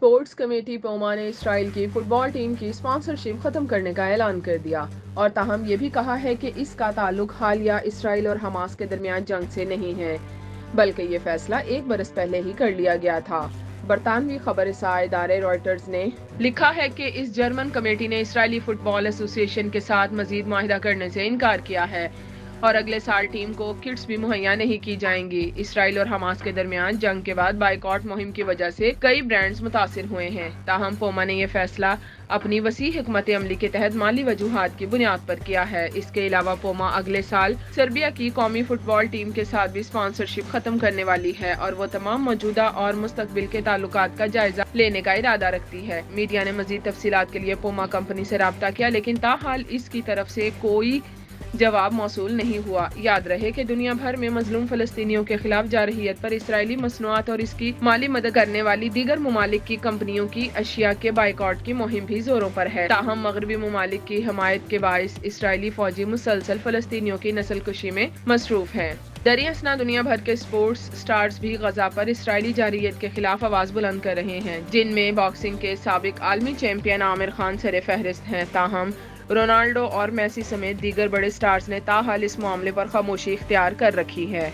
Sports committee पोमा ने Israel की football team की स्पॉन्सरशिप खत्म करने का ऐलान कर दिया और ताहम ये भी कहा है कि इसका ताल्लुक हालिया इसराइल और हमास के दरमियान जंग से नहीं है, बल्कि ये फैसला 1 बरस पहले ही कर लिया गया था। बरतानवी खबर-ए-रसां इदारे रॉयटर्स ने लिखा है कि इस जर्मन कमेटी ने इसराइली फुटबॉल एसोसिएशन के साथ मजीद मुआहिदा करने से इनकार किया है और अगले साल टीम को किट्स भी मुहैया नहीं की जाएंगी। इसराइल और हमास के दरमियान जंग के बाद बाइकआउट मुहिम की वजह से कई ब्रांड्स मुतासिर हुए हैं। ताहम पोमा ने यह फैसला अपनी वसी हिकमत अमली के तहत माली वजूहात की बुनियाद पर किया है। इसके अलावा पोमा अगले साल सर्बिया की कौमी फुटबॉल टीम के साथ भी स्पॉन्सरशिप खत्म करने वाली है और वो तमाम मौजूदा और मुस्तकबिल के ताल्लुकात का जायजा लेने का इरादा रखती है। मीडिया ने मजीद तफसीलात के लिए पोमा कंपनी से राब्ता किया, लेकिन ताहाल इसकी तरफ से कोई जवाब मौसूल नहीं हुआ। याद रहे कि दुनिया भर में मजलूम फलस्तीनियों के खिलाफ जारहियत पर इसराइली मसनूआत और इसकी माली मदद करने वाली दीगर ममालिक की कंपनियों की अशिया के बाइकआउट की मुहिम भी जोरों पर है। ताहम मगरबी ममालिक की हमायत के बाइस इसराइली फौजी मुसलसल फलस्तीनियों की नस्लकुशी में मसरूफ हैं। दरिया असना दुनिया भर के स्पोर्ट्स स्टार्स भी गजा पर इसराइली जारहियत के खिलाफ आवाज बुलंद कर रहे हैं, जिनमें बॉक्सिंग के साबिक आलमी चैंपियन आमिर खान सरे फहरिस्त हैं। ताहम रोनाल्डो और मेसी समेत दीगर बड़े स्टार्स ने ताहाल इस मामले पर खामोशी इख्तियार कर रखी है।